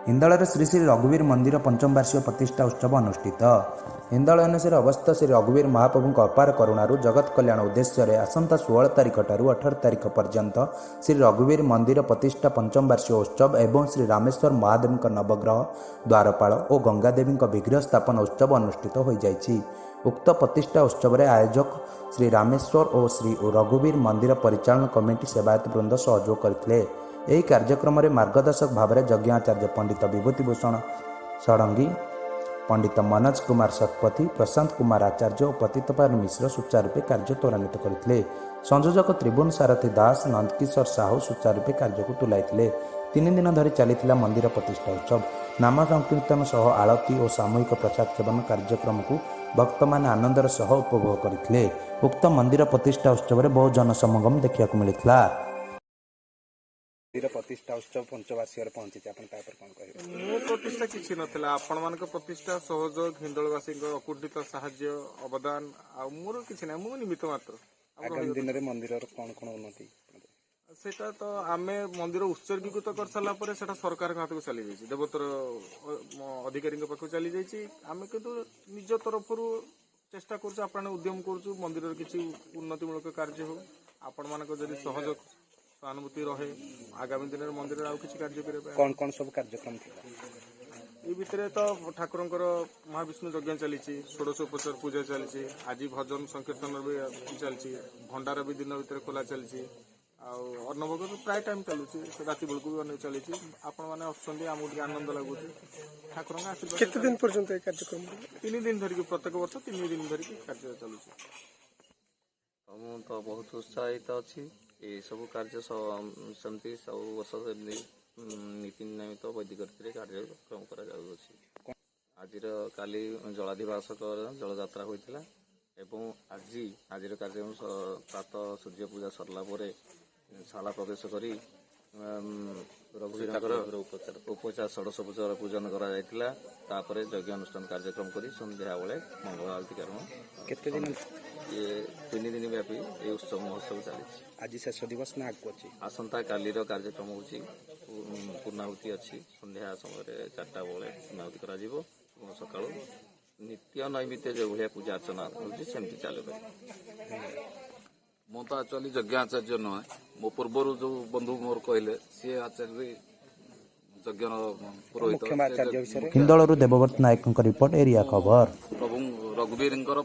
हिंदଳରେ श्री श्री रघुवीर मंदिर पंचम वार्षिक प्रतिष्ठा उत्सव अनुष्ठित। हिंदଳ ଅନୁସାରେ ଅବସ୍ଥିତ ଶ୍ରୀ ରଘୁବୀର ମହାପ୍ରଭୁଙ୍କ ଅପାର କରୁଣାରୁ ଜଗତ କଲ୍ୟାଣ ଉଦ୍ଦେଶ୍ୟରେ ଆସନ୍ତା 16 ତାରିଖ ଠାରୁ 18 ତାରିଖ ପର୍ଯ୍ୟନ୍ତ ଶ୍ରୀ ରଘୁବୀର ମନ୍ଦିର ପ୍ରତିଷ୍ଠା ପଞ୍ଚମ ବାର୍ଷିକ ଉତ୍ସବ ଏବଂ ଶ୍ରୀ ରାମେଶ୍ୱର ମହାଦେବଙ୍କ ନବଗ୍ରହ ଦ୍ୱାରପାଳ ଓ ଗଙ୍ଗାଦେବୀଙ୍କ ବିଗ୍ରହ ସ୍ଥାପନ ଉତ୍ସବ ଅନୁଷ୍ଠିତ ହୋଇଯାଇଛି। ଉକ୍ତ ପ୍ରତିଷ୍ଠା ଉତ୍ସବରେ ଆୟୋଜକ ଶ୍ରୀ ରାମେଶ୍ୱର ଓ ଶ୍ରୀ ରଘୁବୀର ମନ୍ଦିର ପରିଚାଳନା କମିଟି ସେବାୟତ ବୃନ୍ଦ ସହଯୋଗ କରିଥିଲେ। ଏହି କାର୍ଯ୍ୟକ୍ରମରେ ମାର୍ଗଦର୍ଶକ ଭାବରେ ଯଜ୍ଞାଚାର୍ଯ୍ୟ ପଣ୍ଡିତ ବିଭୂତିଭୂଷଣ ଷଡ଼ଙ୍ଗୀ, ପଣ୍ଡିତ ମନୋଜ କୁମାର ଶତପଥୀ, ପ୍ରଶାନ୍ତ କୁମାର ଆଚାର୍ଯ୍ୟ ଓ ପତିତପାବନ ମିଶ୍ର ସୁଚାରୁରୂପେ କାର୍ଯ୍ୟ ତ୍ୱରାନ୍ୱିତ କରିଥିଲେ। ସଂଯୋଜକ ତ୍ରିଭୁବନ ସାରଥୀ ଦାସ, ନନ୍ଦକିଶୋର ସାହୁ ସୁଚାରୁରୂପେ କାର୍ଯ୍ୟକୁ ତୁଲାଇଥିଲେ। 3 ଦିନ ଧରି ଚାଲିଥିଲା ମନ୍ଦିର ପ୍ରତିଷ୍ଠା ଉତ୍ସବ। ନାମ ସଂକୀର୍ତ୍ତନ ସହ ଆଳତୀ ଓ ସାମୂହିକ ପ୍ରସାଦ ସେବନ କାର୍ଯ୍ୟକ୍ରମକୁ ଭକ୍ତମାନେ ଆନନ୍ଦର ସହ ଉପଭୋଗ କରିଥିଲେ। ଉକ୍ତ ମନ୍ଦିର ପ୍ରତିଷ୍ଠା ଉତ୍ସବରେ ବହୁ ଜନସମାଗମ ଦେଖିବାକୁ ମିଳିଥିଲା। ମନ୍ଦିର ପ୍ରତିଷ୍ଠା ଉତ୍ସବ ପଞ୍ଚବାର୍ଷିକରେ ପହଞ୍ଚିଛି, ଆପଣ ତାପରେ କ'ଣ କହିବେ? ମୋ ପ୍ରତିଷ୍ଠା କିଛି ନଥିଲା, ଆପଣମାନଙ୍କ ପ୍ରତିଷ୍ଠା ସହଯୋଗ, ହିନ୍ଦଳବାସୀଙ୍କ ଅକୁଣ୍ଠିତ ସାହାଯ୍ୟ ଅବଦାନ, ଆଉ ମୋର କିଛି ନାହିଁ, ମୁଁ ନିମିତ୍ତ ମାତ୍ର। ଆଗାମୀ ଦିନରେ ମନ୍ଦିରର କ'ଣ କ'ଣ ଉନ୍ନତି? ସେଟା ତ ଆମେ ମନ୍ଦିର ଉତ୍ସର୍ଗୀକୃତ କରିସାରିଲା ପରେ ସେଟା ସରକାରଙ୍କ ହାତକୁ ଚାଲିଯାଇଛି, ଦେବୋତ୍ତର ଅଧିକାରୀଙ୍କ ପାଖକୁ ଚାଲିଯାଇଛି। ଆମେ କିନ୍ତୁ ନିଜ ତରଫରୁ ଚେଷ୍ଟା କରୁଛୁ, ଆପଣ ଉଦ୍ୟମ କରୁଛୁ ମନ୍ଦିରର କିଛି ଉନ୍ନତିମୂଳକ କାର୍ଯ୍ୟ ହଉ। ଆପଣମାନଙ୍କ ଯଦି ସହଯୋଗ ସହାନୁଭୂତି ରହେ, ଆଗାମୀ ଦିନରେ ମନ୍ଦିରରେ ଆଉ କିଛି କାର୍ଯ୍ୟ କରିବା ପାଇଁ। କ'ଣ ସବୁ କାର୍ଯ୍ୟକ୍ରମ ଥିଲା? ଏ ଭିତରେ ତ ଠାକୁରଙ୍କର ମହାବିଷ୍ଣୁ ଯଜ୍ଞ ଚାଲିଛି, ଷୋଡ଼ଶୋପଚାର ପୂଜା ଚାଲିଛି, ଆଜି ଭଜନ ସଂକୀର୍ତ୍ତନ ବି ଚାଲିଛି, ଭଣ୍ଡାର ବି ଦିନ ଭିତରେ ଖୋଲା ଚାଲିଛି, ଆଉ ଅନ୍ନଭୋଗ ପ୍ରାୟ ଟାଇମ୍ ଚାଲୁଛି, ରାତି ବେଳକୁ ବି ଅନେକ ଚାଲିଛି। ଆପଣମାନେ ଆସୁଛନ୍ତି, ଆମକୁ ଟିକେ ଆନନ୍ଦ ଲାଗୁଛି। ଠାକୁରଙ୍କ ଆଶୀର୍ବାଦ। କେତେ ଦିନ ପର୍ଯ୍ୟନ୍ତ ଏ କାର୍ଯ୍ୟକ୍ରମ? 3 ଦିନ ଧରିକି, ପ୍ରତ୍ୟେକ ବର୍ଷ 3 ଦିନ ଧରିକି କାର୍ଯ୍ୟ ଚାଲୁଛି। ମୁଁ ତ ବହୁତ ଉତ୍ସାହିତ ଅଛି। ଏସବୁ କାର୍ଯ୍ୟ ସେମିତି ସବୁ ବର୍ଷ ସେମିତି ନୀତି ନିୟମିତ ବୈଦିକ ରୀତିରେ କାର୍ଯ୍ୟକ୍ରମ କରାଯାଉଅଛି। କାଲି ଜଳାଧିବାସକ ଜଳଯାତ୍ରା ହୋଇଥିଲା ଏବଂ ଆଜିର କାର୍ଯ୍ୟକ୍ରମ ପ୍ରାତଃ ସୂର୍ଯ୍ୟ ପୂଜା ସରିଲା ପରେ ଶାଳା ପ୍ରବେଶ କରି ରଘୁବୀରଙ୍କର ଉପଚାର ଷୋଡ଼ଶୋପଚାର ପୂଜନ କରାଯାଇଥିଲା। ତାପରେ ଯଜ୍ଞ ଅନୁଷ୍ଠାନ କାର୍ଯ୍ୟକ୍ରମ କରି ସନ୍ଧ୍ୟା ବେଳେ ମଙ୍ଗଳ ଆଳତି କାରଣ କେତେ ଦିନ? 3 ଦିନ ବ୍ୟାପୀ ଏହି ଉତ୍ସବ ମହୋତ୍ସବ ଚାଲିଛି। ଆଜି ଶେଷ ଦିବସ ନା ଆଗକୁ ଅଛି? ଆସନ୍ତା କାଲିର କାର୍ଯ୍ୟକ୍ରମ ହେଉଛି ପୂର୍ଣ୍ଣାହୁତି ଅଛି। ସନ୍ଧ୍ୟା ସମୟରେ 4ଟା ବେଳେ ପୂର୍ଣ୍ଣାହୁତି କରାଯିବ ଏବଂ ସକାଳୁ ନିତ୍ୟ ନୈମିତ୍ୟ ଯେଉଁ ଭଳିଆ ପୂଜା ଅର୍ଚ୍ଚନା ହେଉଛି ସେମିତି ଚାଲିବ। ମୁଁ ତ ଆକ୍ଚୁଆଲି ଯଜ୍ଞାଚାର୍ଯ୍ୟ ନୁହେଁ, ମୋ ପୂର୍ବରୁ ଯେଉଁ ବନ୍ଧୁ ମୋର କହିଲେ ସିଏ ଆଚାର୍ଯ୍ୟ ଯଜ୍ଞର ପୁରୋହିତ। ହିନ୍ଦଳରୁ ଦେବବ୍ରତ ନାୟକଙ୍କ ରିପୋର୍ଟ, ଏରିଆ ଖବର। ପ୍ରଭୁ ରଘୁବୀରଙ୍କର